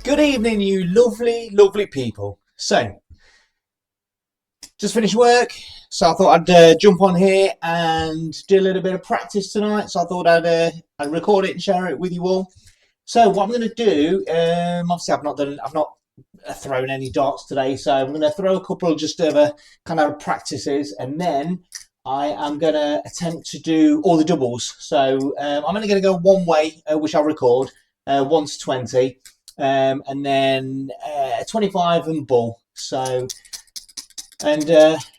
Good evening, you lovely, lovely people. So, just finished work, so I thought I'd jump on here and do a little bit of practice tonight. So I thought I'd record it and share it with you all. So what I'm going to do, obviously I've not thrown any darts today, so I'm going to throw a couple just of kind of practices, and then I am going to attempt to do all the doubles. So I'm only going to go one way, which I'll record, 1 to 20. And then 25 and bull. So, and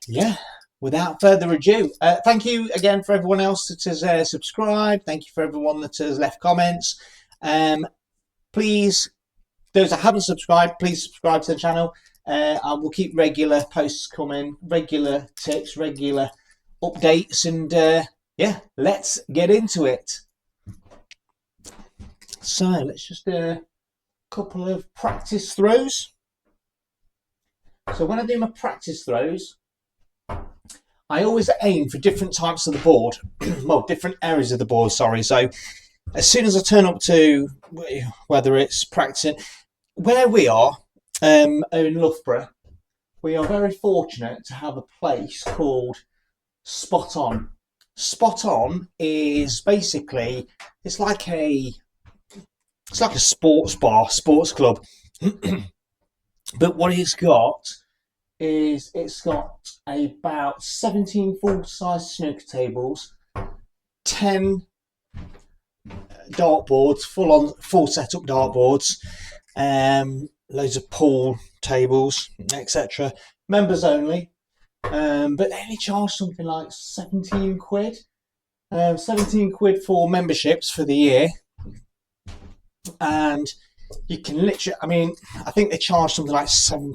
yeah, without further ado, thank you again for everyone else that has subscribed. Thank you for everyone that has left comments. Please, those that haven't subscribed, please subscribe to the channel. I will keep regular posts coming, regular tips, regular updates, and yeah, let's get into it. So let's just couple of practice throws. So when I do my practice throws, I always aim for different types of the board. Well, different areas of the board, sorry. So as soon as I turn up to, whether it's practicing, where we are in Loughborough, we are very fortunate to have a place called Spot On. Spot On is basically, it's like a sports bar, sports club. But what it's got is it's got about 17 full-size snooker tables, 10 dartboards, full setup dartboards, loads of pool tables, etc. Members only. But they only charge something like 17 quid. 17 quid for memberships for the year. And you can literally, I mean, I think they charge something like £7,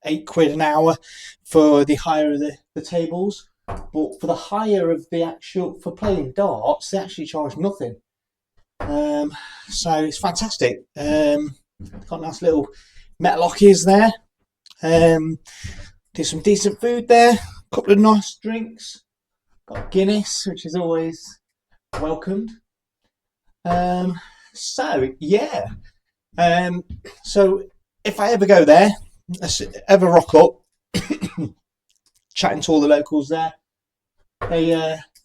£8 an hour for the hire of the tables. But for the hire of the actual, for playing darts, they actually charge nothing. So it's fantastic. Got nice little metal lockies there. Do some decent food there. A couple of nice drinks. Got Guinness, which is always welcomed. So yeah, so if I ever go there, ever rock up, chatting to all the locals there, they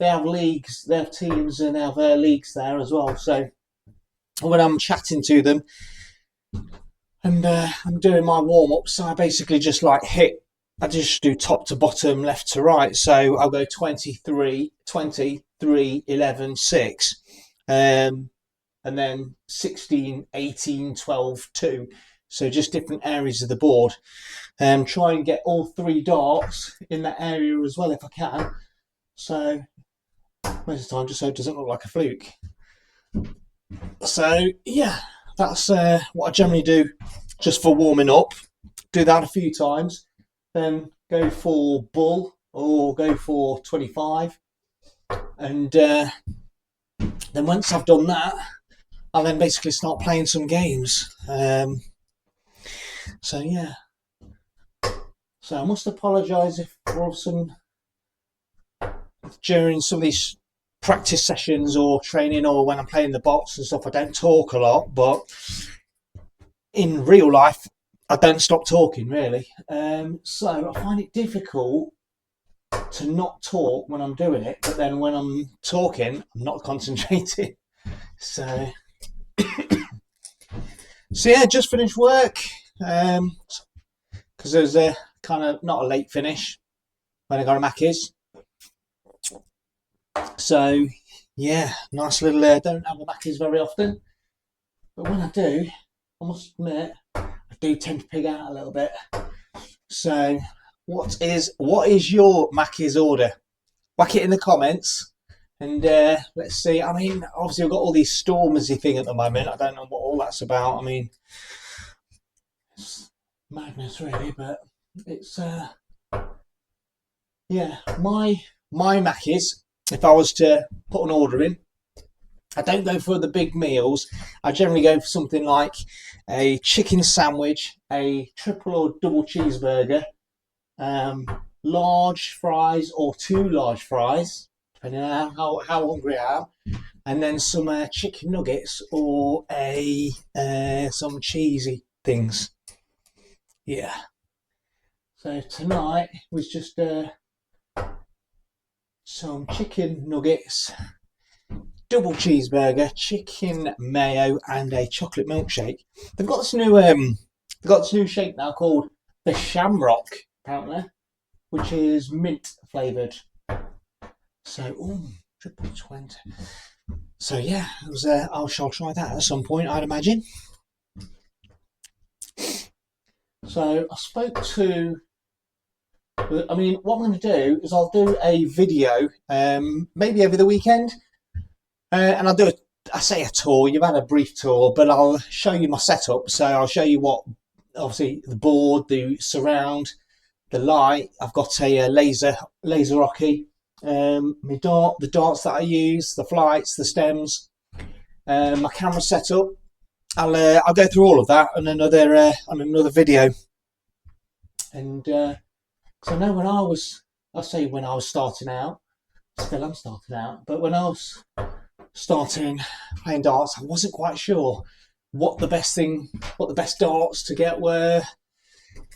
have leagues, they have teams, and they have leagues there as well. So when I'm chatting to them and I'm doing my warm ups, I basically just I just do top to bottom, left to right. So I'll go 23, 11, 6. And then 16, 18, 12, 2. So just different areas of the board. Try and get all 3 darts in that area as well if I can. So most of the time, just so it doesn't look like a fluke. So yeah, that's what I generally do just for warming up. Do that a few times. Then go for bull or go for 25. And then once I've done that, I'll then basically start playing some games. So yeah. So I must apologise if during some of these practice sessions or training or when I'm playing the bots and stuff, I don't talk a lot, but in real life, I don't stop talking really. So I find it difficult to not talk when I'm doing it, but then when I'm talking, I'm not concentrating. So yeah, just finished work because there's a kind of not a late finish when I got a Macca's. So yeah, nice little. Don't have a Macca's very often, but when I do, I must admit I do tend to pig out a little bit. So what is your Macca's order? Whack it in the comments. And let's see, I mean, obviously we've got all these Stormersy thing at the moment. I don't know what all that's about. I mean, it's madness really, but it's, yeah, my Macca's, if I was to put an order in, I don't go for the big meals. I generally go for something like a chicken sandwich, a triple or double cheeseburger, large fries or 2 large fries, depending on how hungry I am, and then some chicken nuggets or some cheesy things. Yeah. So tonight was just some chicken nuggets, double cheeseburger, chicken mayo, and a chocolate milkshake. They've got this new shake now called the Shamrock, apparently, which is mint flavoured. So, triple 20. So yeah, it was. I shall try that at some point, I'd imagine. So I spoke to. I mean, what I'm going to do is I'll do a video, maybe over the weekend, and I'll do I say a tour. You've had a brief tour, but I'll show you my setup. So I'll show you what, obviously, the board, the surround, the light. I've got a laser hockey. The darts that I use, the flights, the stems, my camera setup. I'll go through all of that on another video. And so I know when I was starting out, still I'm starting out, but when I was starting playing darts, I wasn't quite sure what the best darts to get were,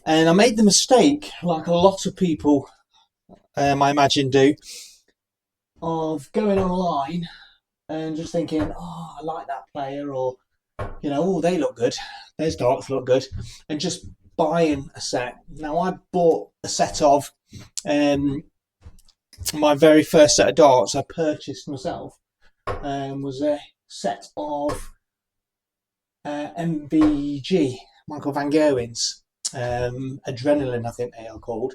and I made the mistake, like a lot of people, I imagine, do, of going online and just thinking, oh, I like that player, or oh, they look good, those darts look good, and just buying a set. Now, I bought a set of my very first set of darts I purchased myself was a set of MVG, Michael Van Gerwen's Adrenaline, I think they are called.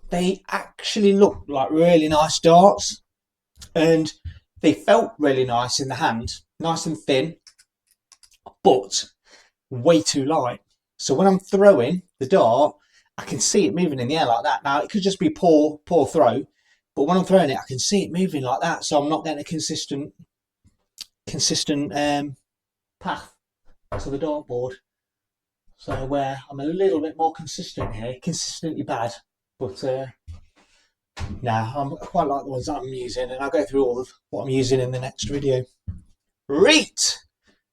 They actually look like really nice darts, and they felt really nice in the hand, nice and thin, but way too light. So when I'm throwing the dart, I can see it moving in the air like that. Now, it could just be poor throw, but when I'm throwing it, I can see it moving like that. So I'm not getting a consistent path to the dartboard. So where I'm a little bit more consistent here, consistently bad, but I quite like the ones that I'm using, and I'll go through all of what I'm using in the next video. Reet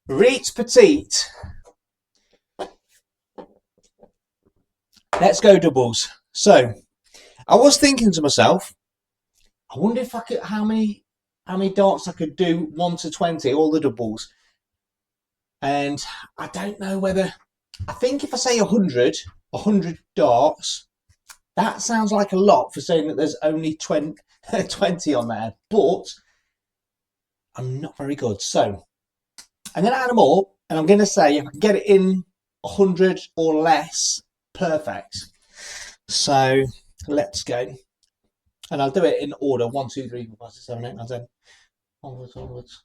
Petite. Let's go doubles. So I was thinking to myself, I wonder if I could how many darts I could do 1 to 20, all the doubles. And I don't know whether, I think if I say 100 darts, that sounds like a lot for saying that there's only 20 on there, but I'm not very good. So I'm going to add them all, and I'm going to say if I can get it in 100 or less, perfect. So let's go. And I'll do it in order: 1, 2, 3, 4, 5, 6, 7, 8, 9, 10. Onwards.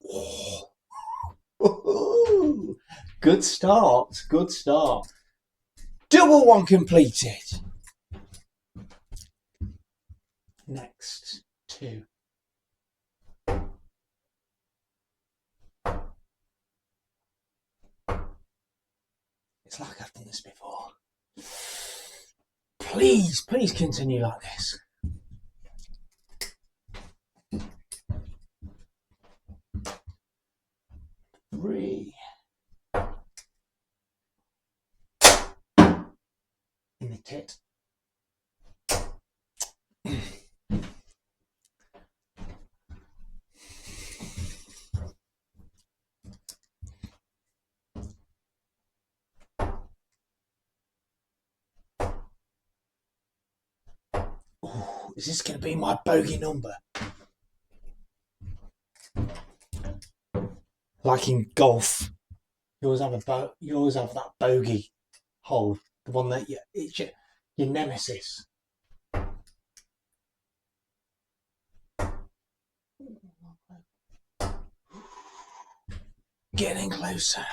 Oh. Good start. Double one completed. Next 2. It's like I've done this before. Please continue like this. Three. In the tit. Ooh, is this going to be my bogey number? Like in golf, you always have that bogey hole, the one that it's your nemesis. Getting closer.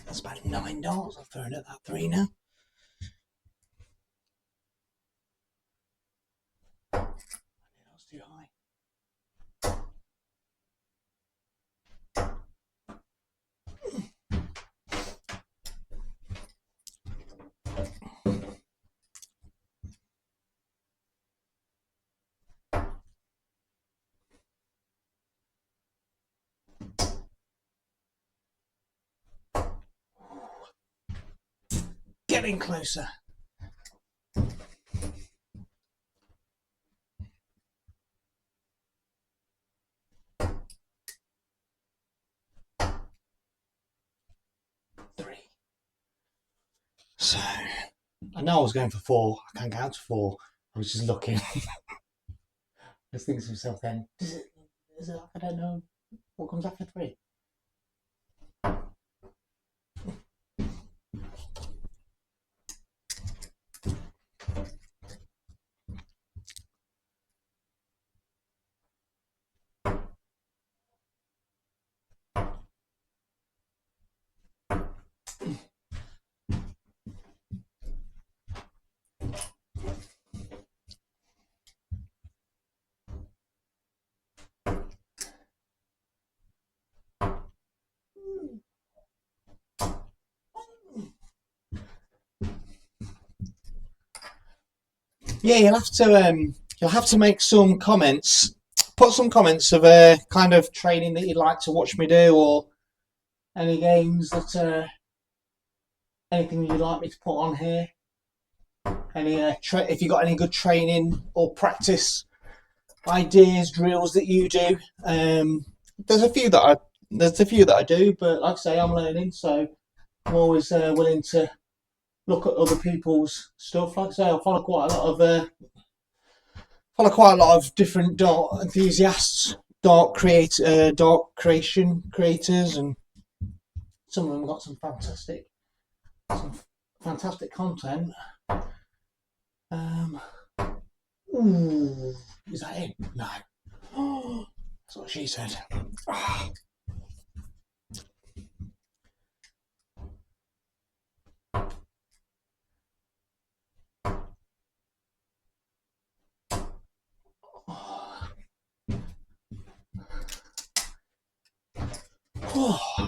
That's about 9 darts I've thrown at that 3 now. That's too high. Getting closer. So, I know I was going for 4. I can't count to 4. I was just looking. Just thinking to myself then, is it, I don't know what comes after 3. Yeah, you'll have to make some comments. Put some comments of kind of training that you'd like to watch me do, or any games that anything you'd like me to put on here. Any if you got any good training or practice ideas, drills that you do. There's a few that I do, but like I say, I'm learning, so I'm always willing to look at other people's stuff. Like I say, I follow quite a lot of different dart enthusiasts, dart creation creators, and some of them got some fantastic content. Ooh, is that it? No. That's what she said.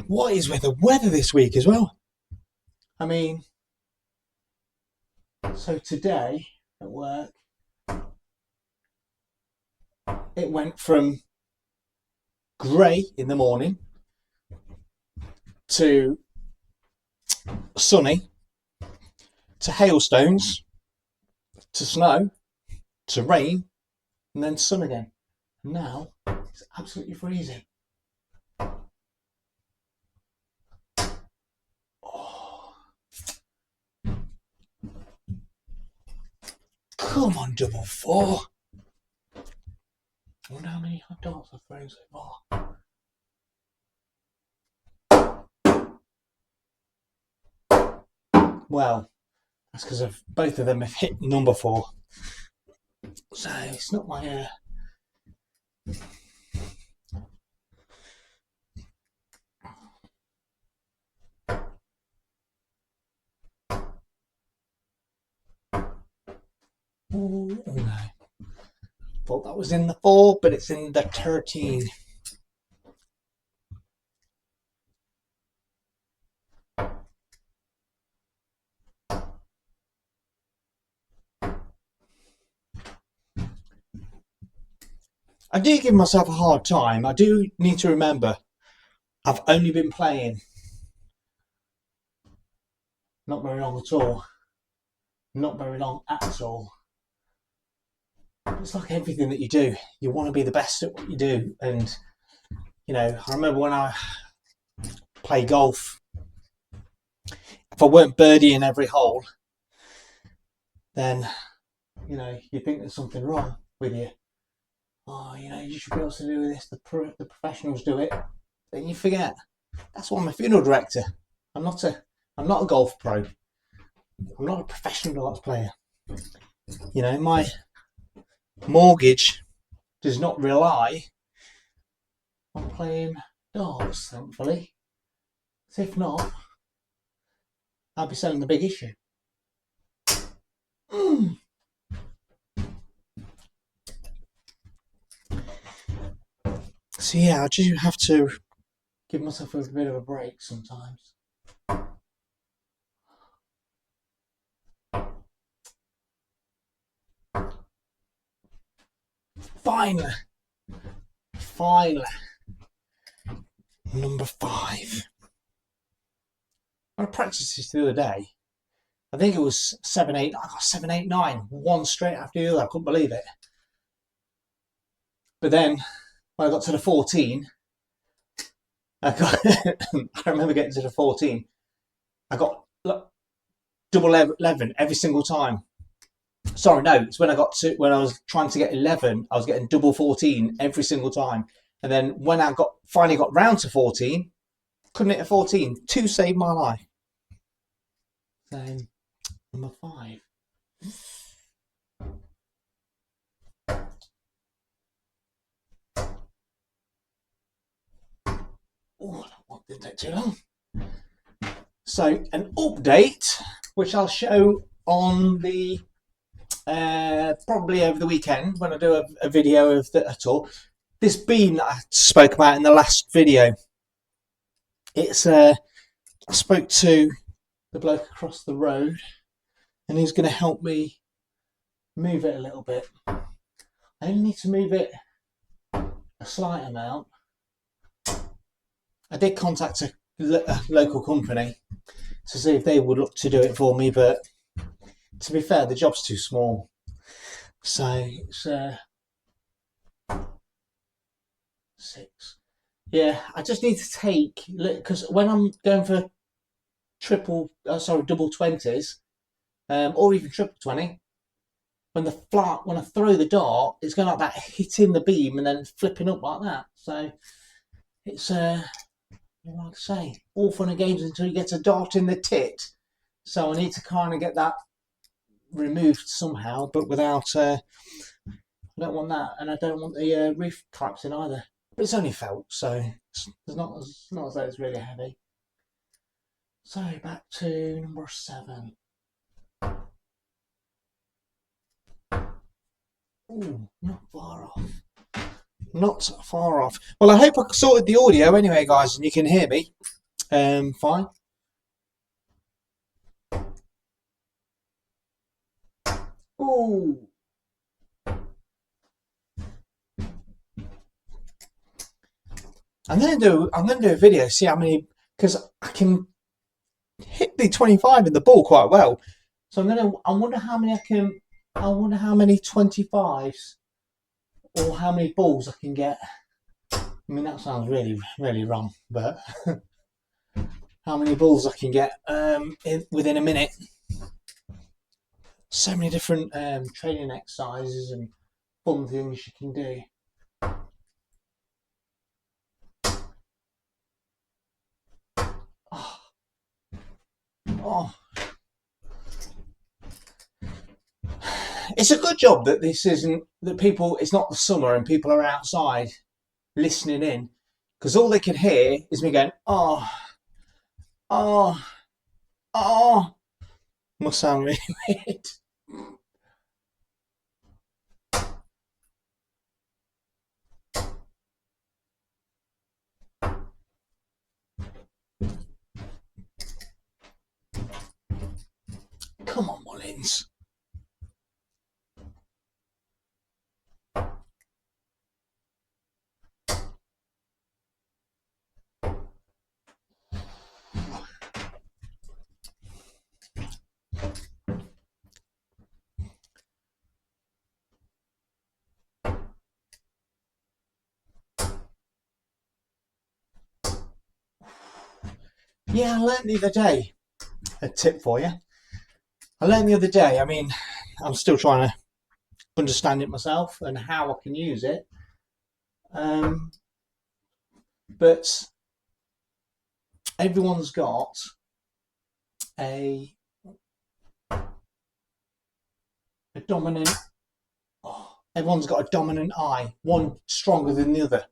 What is with the weather this week as well? I mean, so today at work, it went from grey in the morning to sunny to hailstones to snow to rain and then sun again. Now it's absolutely freezing. Come on, double 4. I wonder how many hot darts I've thrown so far. Well, that's because of both of them have hit number 4. So it's not my Oh no. Thought that was in the 4, but it's in the 13. I do give myself a hard time. I do need to remember I've only been playing not very long at all. Not very long at all. It's like everything that you do. You want to be the best at what you do. And, you know, I remember when I play golf, if I weren't birdieing every hole, then, you know, you think there's something wrong with you. Oh, you know, you should be able to do this. The professionals do it. Then you forget. That's why I'm a funeral director. I'm not a golf pro. I'm not a professional darts player. You know, my mortgage does not rely on playing darts, thankfully. So if not, I'll be selling the big issue. Mm. So yeah, I do have to give myself a bit of a break sometimes. Finally, number 5. I practiced this the other day. I think it was 7, 8. I got 7, 8, 9, one straight after the other. I couldn't believe it. But then when I got to the 14, I remember getting to the 14. I got double 11 every single time. Sorry, no, it's when I was trying to get 11, I was getting double 14 every single time. And then when I finally got round to 14, couldn't hit a 14. 2 saved my life. So, number 5. Oh, that didn't take too long. So, an update, which I'll show on the probably over the weekend when I do a video of the tour. This beam that I spoke about in the last video, it's I spoke to the bloke across the road, and he's going to help me move it a little bit. I only need to move it a slight amount. I did contact a local company to see if they would look to do it for me, but to be fair, the job's too small. So it's 6. Yeah, I just need to take, because when I'm going for double 20s, or even triple 20, when I throw the dart, it's going like that, hitting the beam and then flipping up like that. So it's like I say, all fun and games until you get a dart in the tit. So I need to kind of get that removed somehow, but without I don't want that, and I don't want the roof collapsing either. But it's only felt, so it's not as though it's really heavy. So back to number 7. Ooh, not far off. Not far off. Well, I hope I sorted the audio anyway, guys, and you can hear me fine. Ooh. I'm gonna do a video, see how many, because I can hit the 25 in the ball quite well. So I wonder how many 25s or how many balls I can get. I mean, that sounds really, really wrong, but how many balls I can get within a minute. So many different training exercises and fun things you can do. Oh. It's a good job that it's not the summer and people are outside listening in, because all they can hear is me going, oh, must sound really weird. Come on, Mullins. Yeah, I learned the other day, a tip for you. I learned the other day, I mean, I'm still trying to understand it myself and how I can use it. But everyone's got a dominant, everyone's got a dominant eye, one stronger than the other.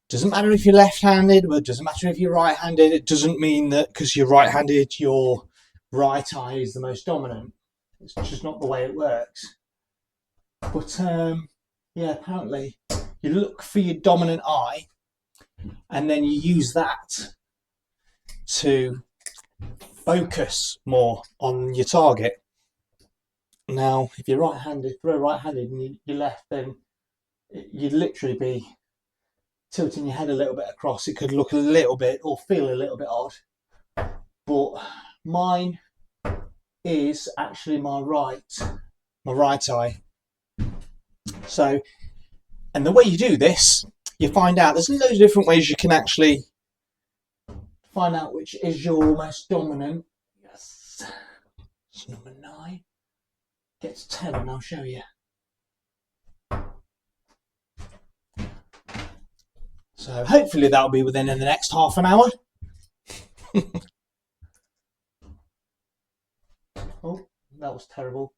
Doesn't matter if you're left-handed, but it doesn't matter if you're right-handed. It doesn't mean that because you're right-handed, your right eye is the most dominant. It's just not the way it works. But yeah, apparently you look for your dominant eye and then you use that to focus more on your target. Now, if you're right-handed, throw right-handed and you're left, then you'd literally be tilting your head a little bit across. It could look a little bit or feel a little bit odd. But mine is actually my right eye. So, and the way you do this, you find out there's loads of different ways you can actually find out which is your most dominant. Yes, it's number 9. Gets 10 and I'll show you. So hopefully that'll be within the next half an hour. Oh, that was terrible.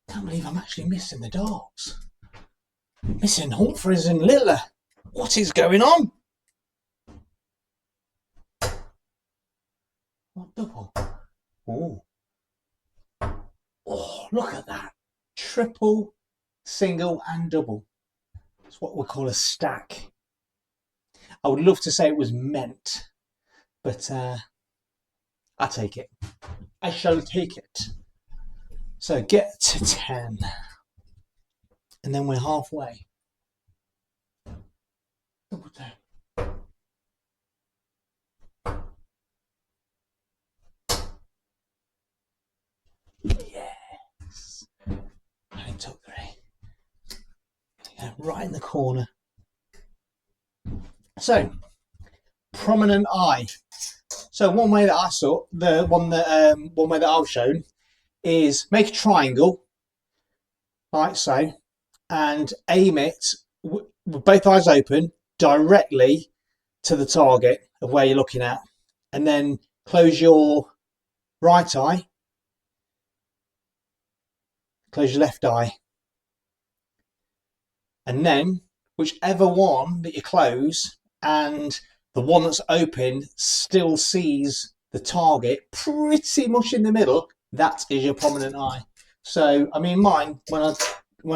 Can't believe I'm actually missing the darts. Missing Humphreys and Liller. What is going on? What double? Oh. Oh, look at that. Triple, single and double. It's what we call a stack. I would love to say it was meant, but I take it. I shall take it. So get to 10. And then we're halfway. Double down. Yes. I took 3. Yeah, right in the corner. So, prominent eye. So one way that I saw, one way that I've shown is make a triangle, like so, and aim it with both eyes open directly to the target of where you're looking at, and then close your right eye, close your left eye, and then whichever one that you close and the one that's open still sees the target pretty much in the middle, that is your prominent eye. So I mean, mine, when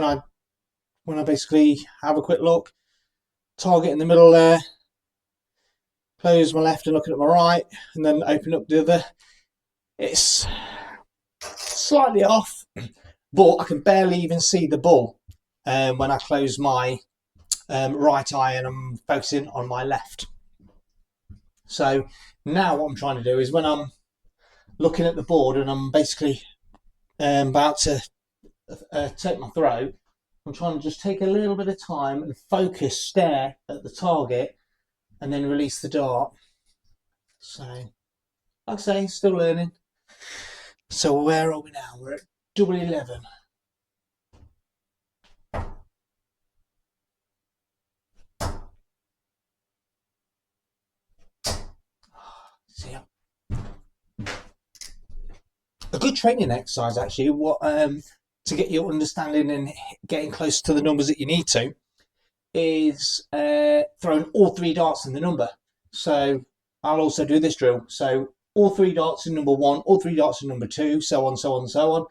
I basically have a quick look, target in the middle there, close my left and looking at my right, and then open up the other. It's slightly off, but I can barely even see the bull when I close my right eye and I'm focusing on my left. So now what I'm trying to do is when I'm looking at the board and I'm basically about to take my throw, I'm trying to just take a little bit of time and focus, stare at the target, and then release the dart. So, like I say, still learning. So where are we now? We're at double 11. See ya. A good training exercise, actually, what to get your understanding and getting close to the numbers that you need to, is throwing all 3 darts in the number. So I'll also do this drill. So all 3 darts in number 1, all 3 darts in number 2, so on, so on, so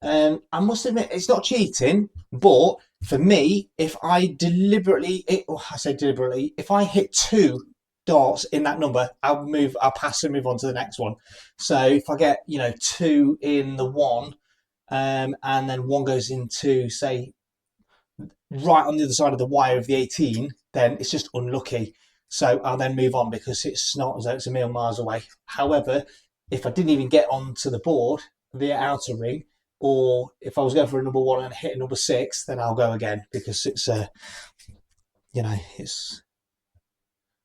on. I must admit, it's not cheating, but for me, if I deliberately, if I hit 2 darts in that number, I'll pass and move on to the next one. So if I get 2 in the 1, and then 1 goes into, say, right on the other side of the wire of the 18, then it's just unlucky. So I'll then move on because it's not as though it's a million miles away. However, if I didn't even get onto the board, the outer ring, or if I was going for a number 1 and hit a number 6, then I'll go again because it's it's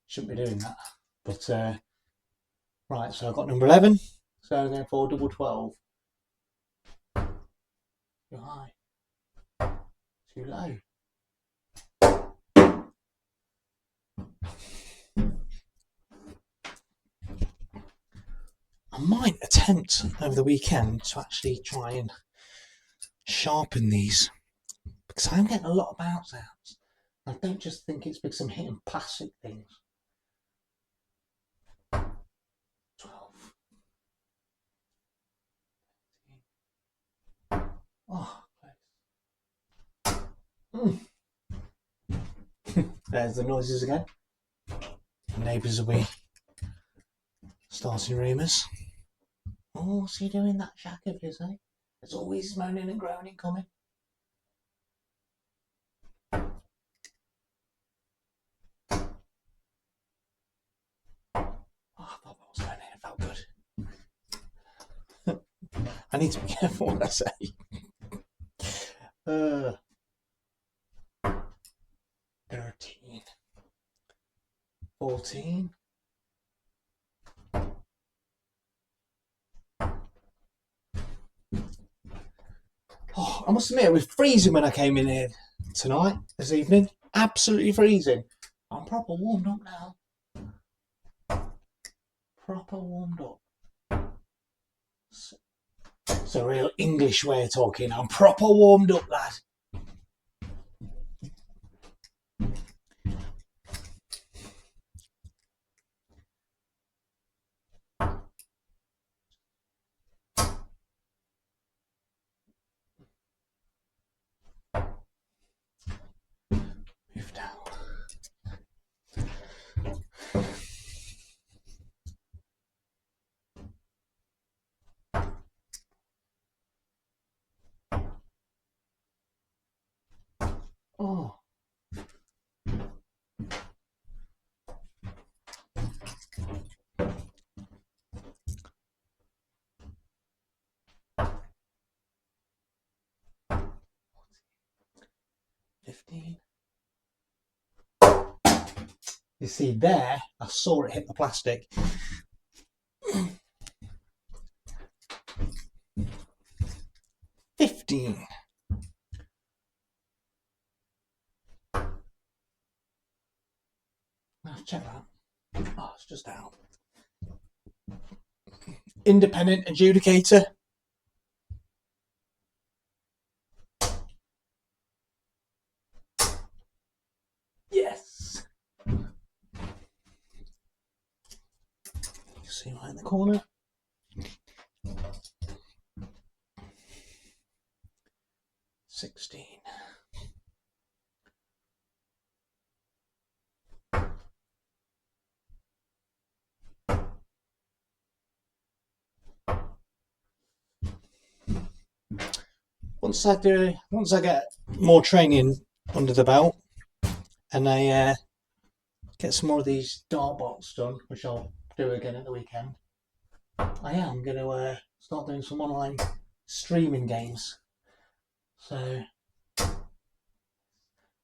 shouldn't be doing that. But right, so I've got number 11. So I'm going for double 12. Too high. Too low. I might attempt over the weekend to actually try and sharpen these, because I'm getting a lot of bounce outs. I don't just think it's because I'm hitting plastic things. 12. Oh, there's the noises again. The neighbours will be starting rumours. Oh, what's he doing that shack of his, eh? There's always moaning and groaning coming. Oh, I thought that was going in. It felt good. I need to be careful what I say. 13. 14. Oh, I must admit, it was freezing when I came in here this evening. Absolutely freezing. I'm proper warmed up now. Proper warmed up. It's a real English way of talking. I'm proper warmed up, lad. Move down. Oh. You see there, I saw it hit the plastic. 15. I'll check that. Oh, it's just out. Independent adjudicator. Yes. You see right in the corner. 16. Once I get more training under the belt, and I get some more of these dartbots done, which I'll do again at the weekend, I am going to start doing some online streaming games. So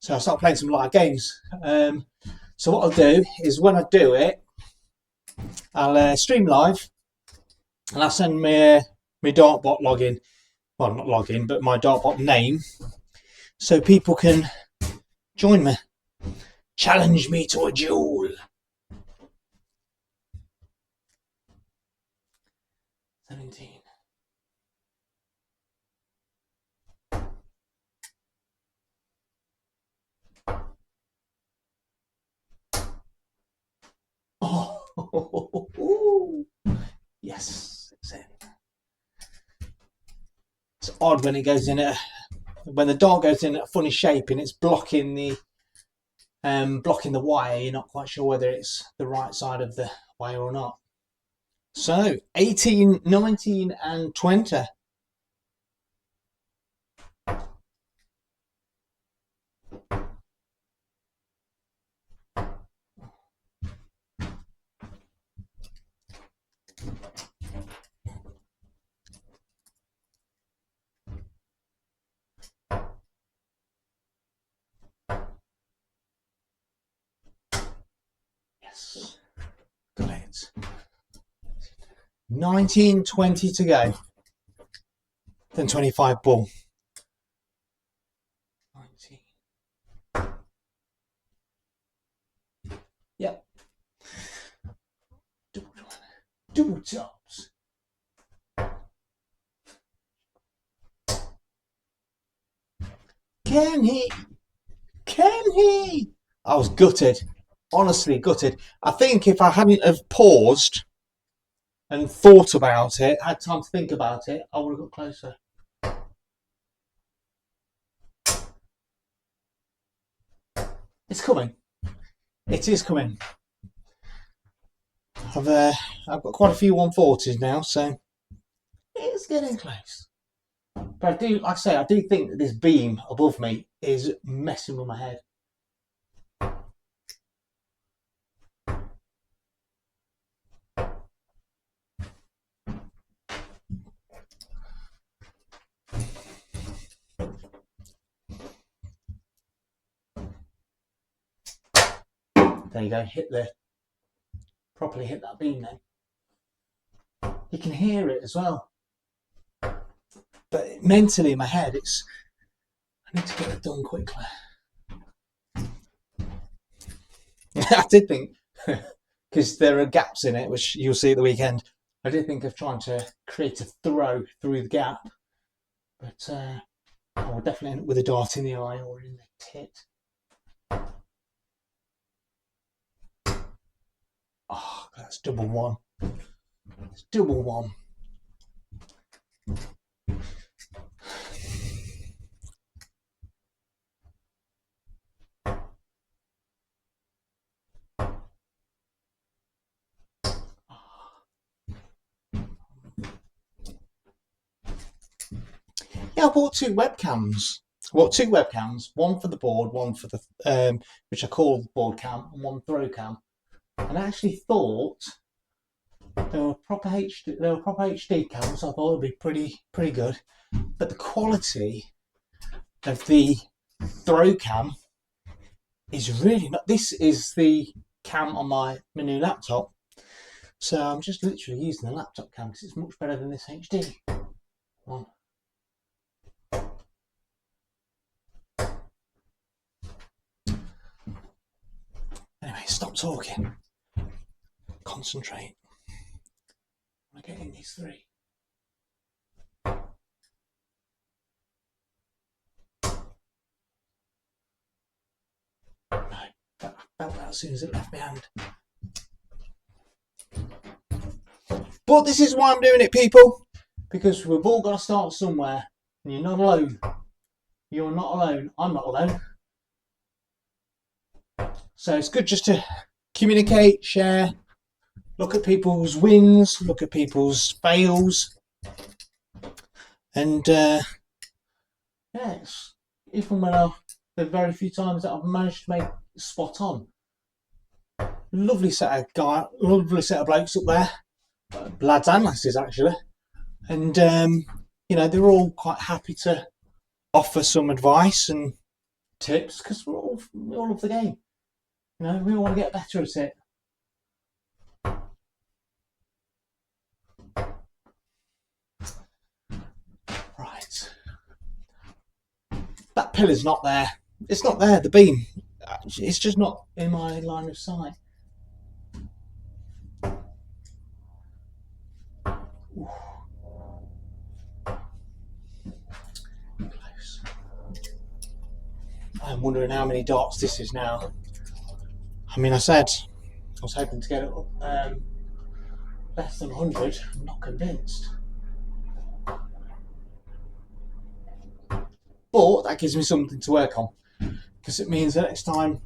I'll start playing some live games. So what I'll do is when I do it, I'll stream live, and I'll send my dartbot login. Well, not login, but my dartbot name, so people can join me, challenge me to a duel. 17. Oh, yes, it's in. It's odd when it goes in when the dart goes in a funny shape and it's blocking the wire. You're not quite sure whether it's the right side of the wire or not. So 18, 19 and 20. Yes, got it. 19, 20 to go. Then 25 ball. 19. Yep. Double tops. Can he? Can he? I was gutted. Honestly gutted. I think if I hadn't have paused and thought about it, had time to think about it, I would have got closer. It's coming. It is coming. I've got quite a few 140s now, so it's getting close. But I do, like I say, I do think that this beam above me is messing with my head. There you go, properly hit that beam then. You can hear it as well. But mentally in my head, I need to get it done quickly. I did think, because there are gaps in it, which you'll see at the weekend, I did think of trying to create a throw through the gap. But I will definitely end up with a dart in the eye or in the tit. Oh, that's double one. It's double one. Yeah, I bought two webcams. One for the board, one for the which I call the board cam, and one throw cam. And I actually thought they were proper HD cams. I thought it'd be pretty good. But the quality of the throw cam is really not. This is the cam on my new laptop, so I'm just literally using the laptop cam because it's much better than this HD one. Anyway, stop talking. Concentrate. I'm getting these three. No, I felt that as soon as it left my hand. But this is why I'm doing it, people, because we've all got to start somewhere, and you're not alone. You're not alone. I'm not alone. So it's good just to communicate, share, look at people's wins, look at people's fails, and it's even when the very few times that I've managed to make spot on. Lovely set of blokes up there, lads and lasses actually, and you know, they're all quite happy to offer some advice and tips because we all love the game. You know, we all want to get better at it. Right. That pillar's not there. It's not there, the beam. It's just not in my line of sight. Close. I'm wondering how many darts this is now. I mean, I said I was hoping to get it up less than 100. I'm not convinced. But that gives me something to work on, because it means that next time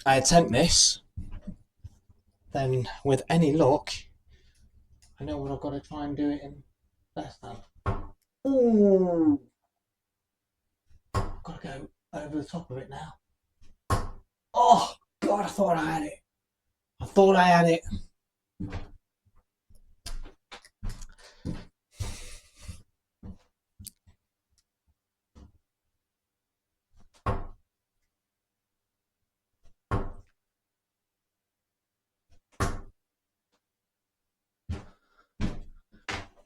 I attempt this, then with any luck, I know what I've got to try and do it in less than. Ooh! Got to go over the top of it now. Oh, God, I thought I had it.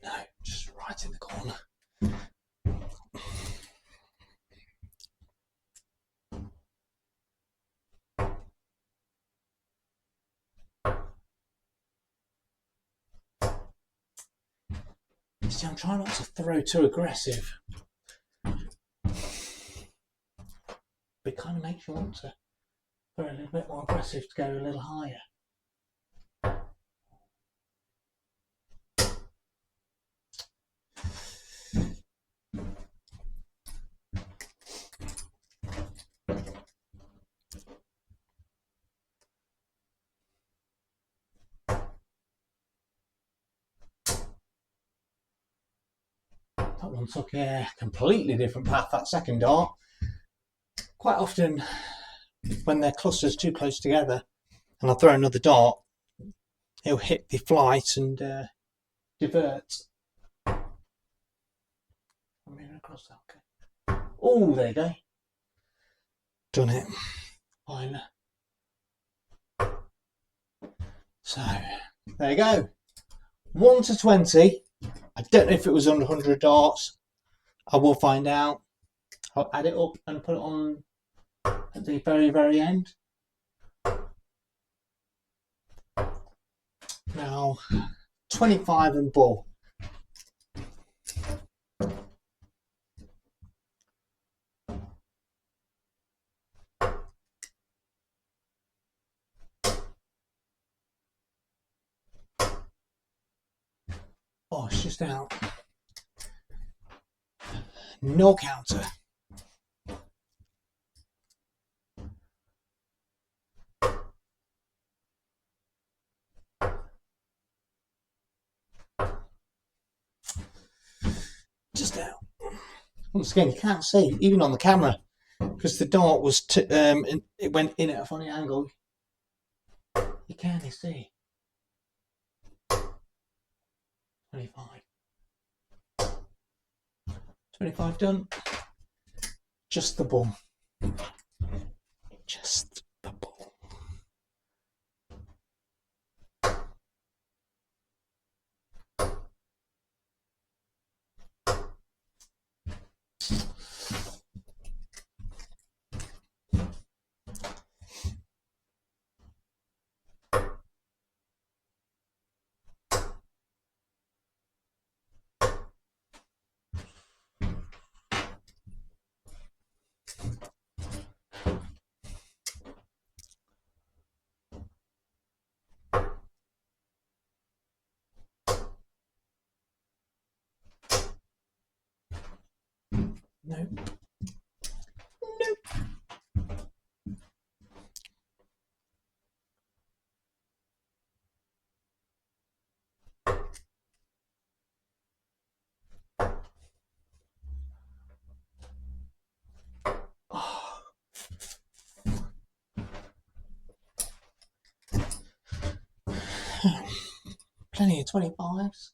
No, just right in the corner. See, I'm trying not to throw too aggressive. kind of makes you want to go a little bit more aggressive, to go a little higher. That one took a completely different path, that second dart. Quite often when their clusters too close together and I throw another dart, it'll hit the flight and divert. I'm moving across that, okay. Oh, there you go. Done it. Fine. So, there you go. 1 to 20. I don't know if it was under 100 darts. I will find out. I'll add it up and put it on at the very, very end. Now, 25 and bull. Oh, it's just out. No counter. Just out. Once again, you can't see, even on the camera, because the dart was, it went in at a funny angle. You can't see. 25. 25 done. Just the ball. Just the ball. Nope. Nope. Oh. Plenty of 25s.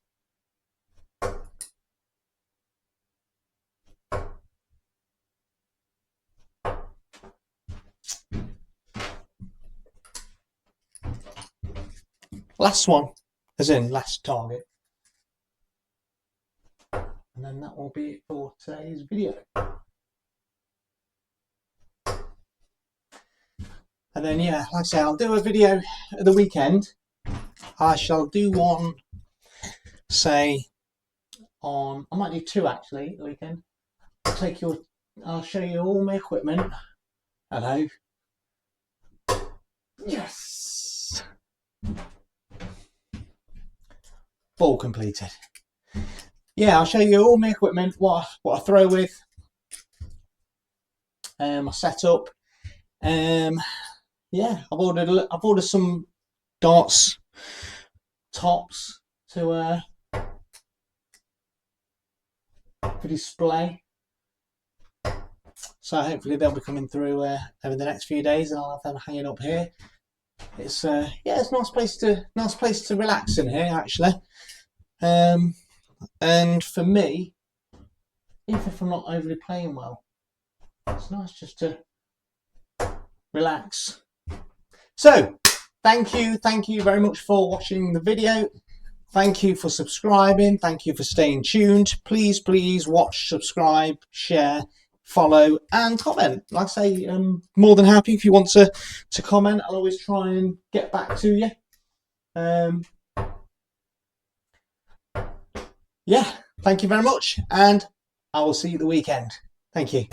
Last one, as in last target. And then that will be it for today's video. And then, yeah, like I say, I'll do a video at the weekend. I shall do one, say, on, I might do two actually at the weekend. I'll show you all my equipment. Hello. Yes. Ball completed. Yeah, I'll show you all my equipment, what I throw with, my setup. Yeah, I've ordered some darts tops to for display. So hopefully they'll be coming through over the next few days, and I'll have them hanging up here. It's yeah, it's a nice place to relax in here actually. And for me, even if I'm not overly playing well, it's nice just to relax. So thank you very much for watching the video. Thank you for subscribing. Thank you for staying tuned. Please watch, subscribe, share, follow and comment. Like I say, I'm more than happy if you want to comment. I'll always try and get back to you. Yeah, thank you very much, and I will see you at the weekend. Thank you.